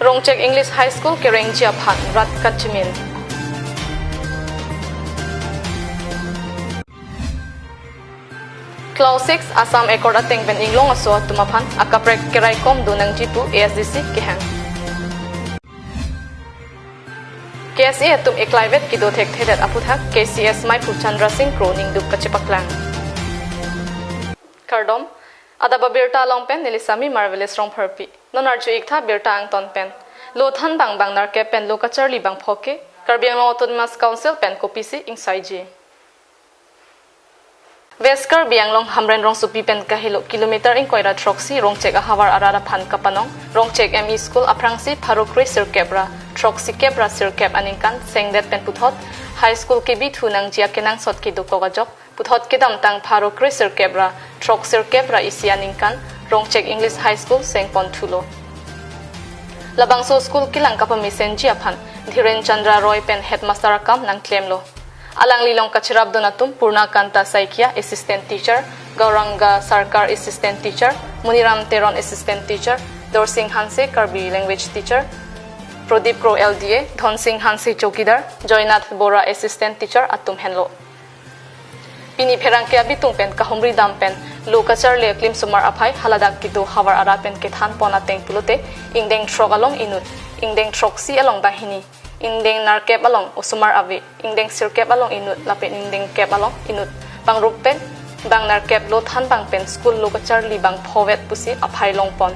Rongchek English High School Kereng Jiaphan Rat Kachimin. Clause 6 Assam Accord Ateng Ben Inglong Aso Tumaphan Akaprek Kerai Kom Dunang Jipu ASDC Kehang. KSA Atum Eklaivet Kido Thek Thedat Aputhak KCS Maipu Chandra Singh Kroning Duk Kachipaklang. Kardom ADAP ABIRTA Longpen Nilisami Marvelous Rong Perpi Nonarju Iktha Birta Angton Pen Lothan Bang Bang Narke Pen Lokacharli Bang Phoke KARBI ANGLONG Autonomous Council Pen Kopisi Ingsaiji West KARBI ANGLONG Hamren Rong Supi Pen Kahilo Kilometer in Koira Troxy Rongchek Ahawar Arara Phan Kapanong Rongchek ME School Aprangsi Parokri Sirkebra Troxy Kebra Sirkeb Aningkan Sengdet Pen Puthot High School Kibi Thunang Jia Kenang Sotki Dukogajok Puthot Kedam Tang Parokri Sirkebra Trox Sirkebra Isi Aningkan Rongchek English High School Sengpon Thulo Labangso School Kilang Kapamisen Jiaphan Dhiren Chandra Roy Pen Headmaster Akam Nang Klemlo Alang Lilong Kachirab Donatum Purna Kanta Saikia Assistant Teacher Gauranga Sarkar Assistant Teacher Muniram Teron Assistant Teacher Dorsing Hanse KARBI Language Teacher Prodip Kro LDA Dhon Singh Hanse Chokidar Joynath Bora Assistant Teacher Atum Henlo Pini Pherangke Abitung Pen Kahumri Dam Pen Lokachar Le Klim Sumar Aphai Haladak Kido Hawar Ara Pen Kethan Pona Teng Pulote Ingdeng Trok Along Inut Ingdeng Troxi Along Dahini Indeng Narkep Along Usumar Ave Indeng Sirkep Along Inut Lapen Indeng Kep Along Inut Bang Ruppen Bang Narkep Lothan Bang Pen School Lokachar Li Bang Phowet Pusi Aphai Longpon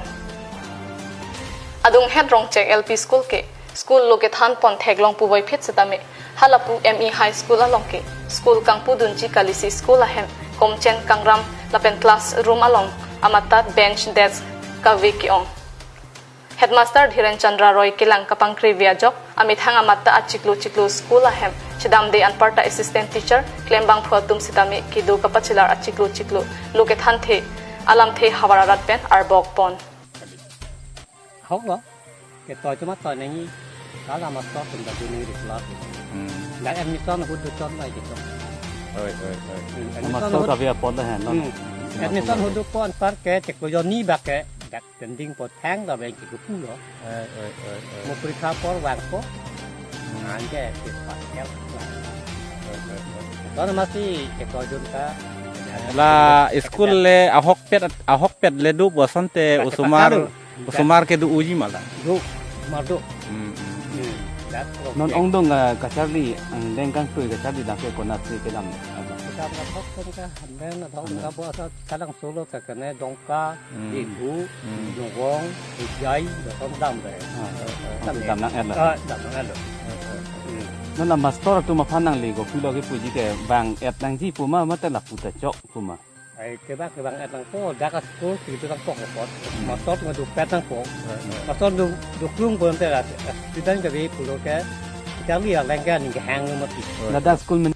Adung Het Rongchek LP School Ke School Lokethan Pon Theglong Puboi Phet Setame Halapu ME High School Along Ke School Kangpu Dunji Kalisi School Ahem Komchen Kangram Lapen Classroom Along Amata Bench Desk Kavekiong Headmaster Dhiren Chandra Roy Kilang Kapang Krivia Jok Amit Hang Amata Achiklu Chiklu School Ahem Chidam De Anparta Assistant Teacher Klembang Phuatum Sitame Kido Kapachilar Achiklu Chiklu Lokethan The Alam The Hawararat Pen Arbok Pon Không đó cái tỏi cho mắt tỏi này như đó là một số phần đặc biệt được lót đã em như số nó hút được số này chứ mà số đặc biệt pon đó hả nó em như số hút được pon phát cái chỉ có do ní bạc cái đặt tiền đinh một tháng là về chỉ có phú đó một cái khá pon vàng pon anh cái phát kéo đó là masih chỉ có dùng cả là school le ahok pet le du bosante Usumar ke du uji malah. Madu. Non ong dong kacari ang dengkang tu kacari dah ke konasi ke dalam. Kita berapa kan hamdan atau apa atau kadang solo ke kena dongka, ibu, dongong, ijai, dan dam deh. Dam nak ada. Dam nak ada. Non la master tu mafanang lego pilo ke puji ke bang et nang ji puma mata la puta cok puma. Cái bang ăn thằng phố đã có số thì tôi đang có một mà tốt mà được pet thằng phố mà tốt được luôn của em là tôi đánh cái gì phụ đồ cái lý là lên cái những cái hàng mà là đã school mình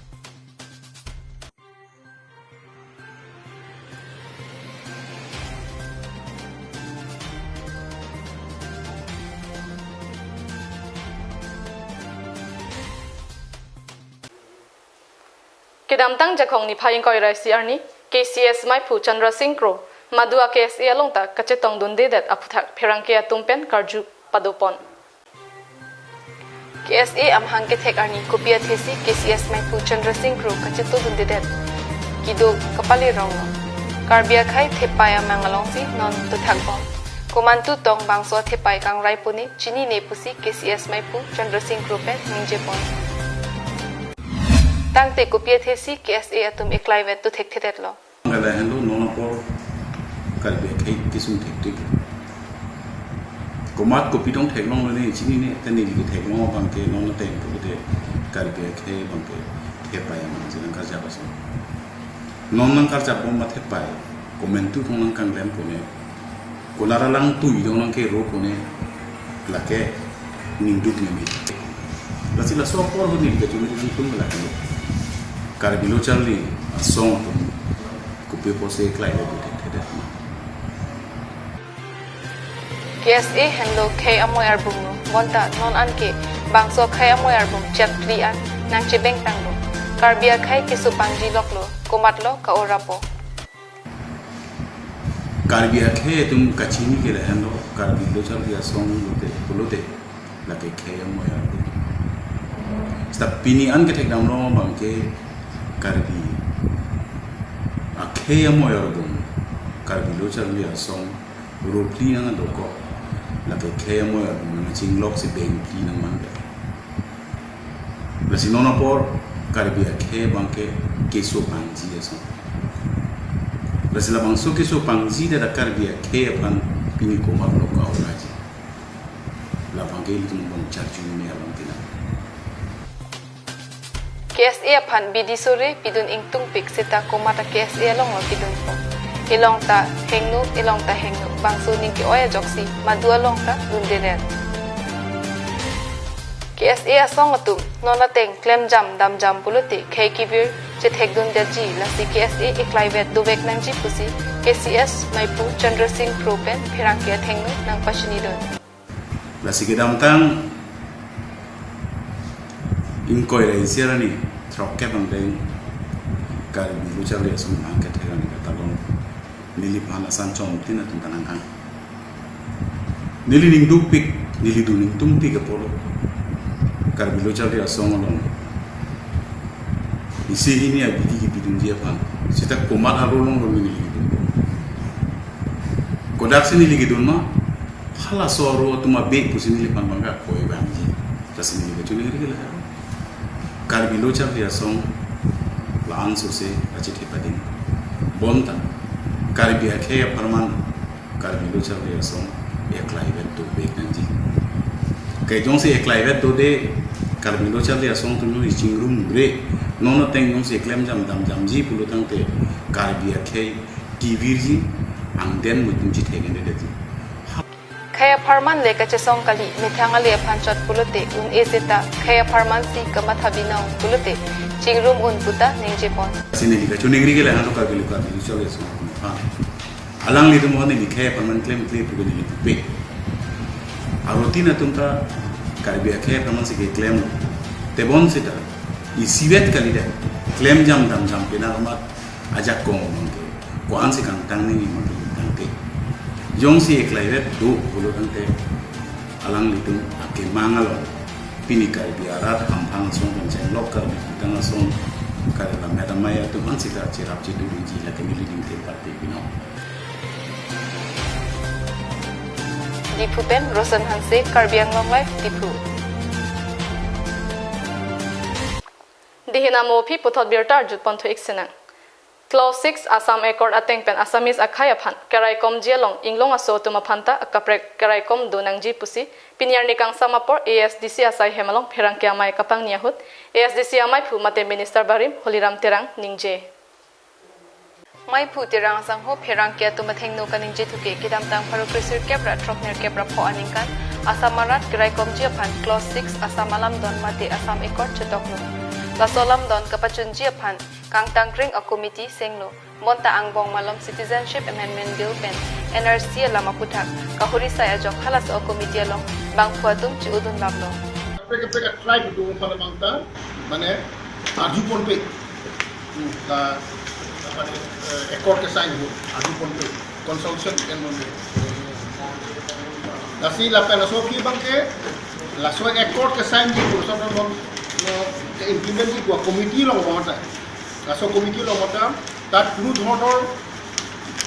Kedam tang jakong ni phaying koi rai CR ni KCS Maipu Chandra Singh Kro Madua KSA Alongta Kachetong Dunde that Aputhak Pherangkia Tumpen Karju Padopon KSA Amhang Ke Thek Arni Kopia Thesi KCS Maipu Chandra Singh Kro Kacheto Dunde that Kido Kapali Rong Karbia Khai Thepaya Mangalongsi Non Tuthakbon Komantu Tong Bangso Thepai Kang Raipuni Chini Nepusi KCS Maipu Chandra Singh Kro Pen Ningjepon Tang te kopia thesi KSA atum eklaivet tu thek thetet lo ngala hendo nona ko kalbe khai kisum thek tik komat kopi dong thek long ne chini ne tani li thek long bang ke nona te ko de kalbe khai bang ke the pa yang jinan ka ja baso non nang kar ja bom ma the pa komentu thong nang kang lem ko ne kolara lang tu yong nang ke ro ko ne la ke ning duk ne mi la sila so por ho ni ke chumi ni kun la ke KARBI lo Charlie song kupe pose klai le te KSA handlo K amoy album monta non anke bangso K amoy album chat lian nang chebeng tanglo KARBI khai kisu pangji loklo komatlo ka orapo KARBI akhe tum kachini ke lahando KARBI lo chal dia song lote la ke khe mo ya sta pini an ke tek dam lo bang ke KARBI akhe mo ya dum KARBI lo chal dia song ro pli na do ko la ke khe mo ya dum ching lok si beng pli na man la sinona por KARBI akhe bang ke so bang ji eso Basi bang so keso pangzi da KARBI akhe pan pini ko mak lo ka oraji la bang ke litum bang charju ni abang tina KSA pan bidisore pidun ingtung pik seta komata KSA long lo pidun po ilong ta hengnu bang so ning ki oya joksi madua long ta dunderen KSA asong atum nona teng klem jam dam jam puluti khay kibir che thekdun daji la KSA iklaivet dovek nangji pusi KCS maipu Chandra Singh Propen phirang ke thengnu nang pashini don la sigedam tang in koi re sirani throk ke bang deng KARBI lu chal le sum ang ke thegani ka talon nili phana san chom tina tum tanang ang nili ning du pik nili du ning tum pik apolo KARBI lo chal le song lon isi ini abiti ki bidun dia pan sita komat arolong lo ni ligidun kodak sini ligidun ma hala soro tuma be pusini lipan bangga koi banji tasini ke chuni ri la KARBI lo chal dia song la anso se achit hepadin bonta KARBI akhe farman KARBI lo chal dia song eklai vet to be nanji kai jong se eklai vet to de KARBI lo chal dia song tu ni chingrum bre nono teng yong se klem jam dam jam ji pulo tang te KARBI akhe TV ji ang den mutum ji thegen de ji khaya farman le ka chesong kali mithanga le phanchot pulote un eseta khaya farman si kamathabinau pulote chingrum un puta ningje pon sine li ka chuning ri ge la no KARBI lo chal so ha alang li tum hone ni khaya farman klem pu ni pe arotina tum ta KARBI akhe farman se ke klem te bon sita isivet kali deh klaim jam dam jam pina amat ajak ko mongke ko ansi kang tang ni mongke tang te jong si eklaivet do bolo tang te alang litung ake mangalo pini KARBI arat hampang song kan chen lok KARBI tang song kare la madam maya tu ansi ka cherap chi du ji la kemi liding te parti pino Dipupen Rosan Hanse KARBI Anglong Live Dipu Dihina mo phi puthot birtar jut pon thoik senang Clause 6 Assam Accord ateng pen Assamese akhaya phan karai kom jialong inglong aso tuma phanta akaprek karai kom donang ji pusi pinyar nikang samapor ASDC asai hemalong pherang kya mai kapang niahut ASDC amai phu mate minister barim holiram terang ningje mai phu terang sang ho pherang kya tuma thengno kaningje thuke kidam tang pharu krisir kepra tropner kepra pho aningkan Asamarat karai kom ji phan Clause 6 Assamalam don mate Assam Accord chetokno Lasolam don kapachun jiaphan kang tangring a committee senglo monta angbong malom citizenship amendment bill pen NRC lama puthak kahuri saya jok halas o committee along bang phuatum chi udun bablo peka try to do palamangta mane aju ponpe ta mane accord ke sign ho aju ponpe consultation en monde nasi la pena so ki bangke la so accord ke sign di ko so no implement di ko committee lo mata kaso committee lo mata tat কোনো ধৰণৰ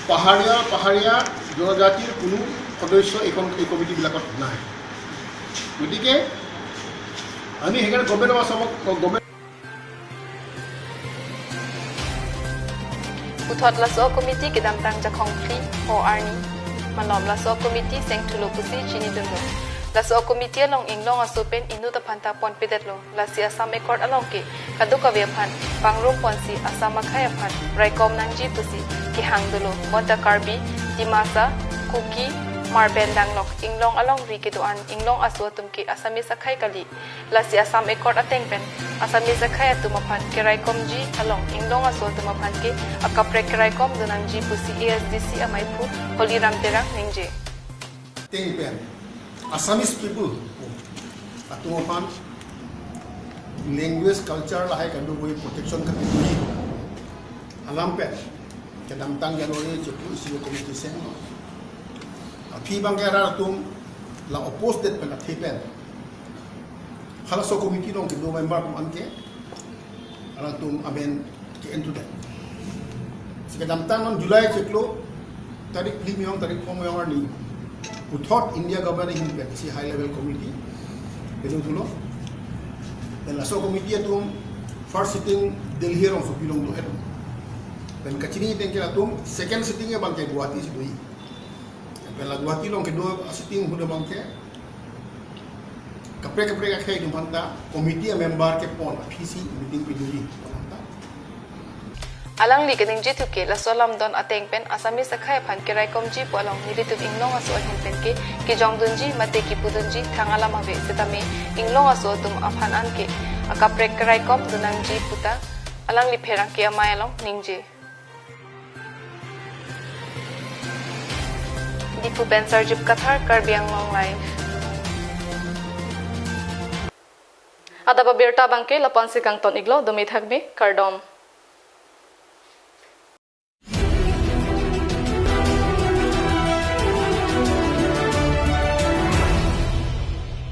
পাহাৰীয়া জনজাতিৰ কোনো সদস্য এই কমিটি বিলাকত নাই গতিকে আমি হেগাৰ government Uthot laso committee kidam tang jakhong phri ho arni malom laso committee seng thulo pusi chini dunlo laso committee along inglong asopen inu ta phanta pon pedetlo lasi Assam Accord along ke kaduka ve phan pangrum ponsi Assam akhaya phan raikom nangji pusi ki hangdolo monta KARBI dimasa kuki marben danglok inglong along ri ke doan inglong aswatum ke Assamese akhai kali lasi Assam Accord ateng pen Assamese akhaya tumaphan ke raikom ji along inglong aswatum aphan ke akaprek raikom donangji pusi ASDC amai phu holiram terang ningje ting pen Assamese people atupan language culture lahai kandu boi protection ka tuli alam pen kedam tang Januari cepu isi komite seng phi bang era tum la oppose det pen thepen hala so komite dong do member tum anke ala tum aben ke into that kedam tang on Julai ceklo tarik 5 yang tarik 5 yang ni uthot India government in pen isi high level committee betul tulo dan la so komite tum first sitting Delhi rong so pilong do edo dan kacini tengke atum second sitting e bangke Guwahati sidoi pela Guwahati long kedua sitting huda bangke kapre ka khai dum hanta committee member ke pon PC meeting pidui alang li kening jitu ke la solam don ateng pen asami sakhai phan ke rai komji polong nilitu inglong aso hin pen ke jong dunji mate ki pudunji thangala ma ve setame inglong aso tum aphan an ke akapre ka rai kom dunangji puta alang li pherang ke amai long ningje Dipu Ben Sarjup Kathar KARBI ANGLONG Live ADAP ABIRTA bangke lapan sikang ton iglo dumi thakbe kardom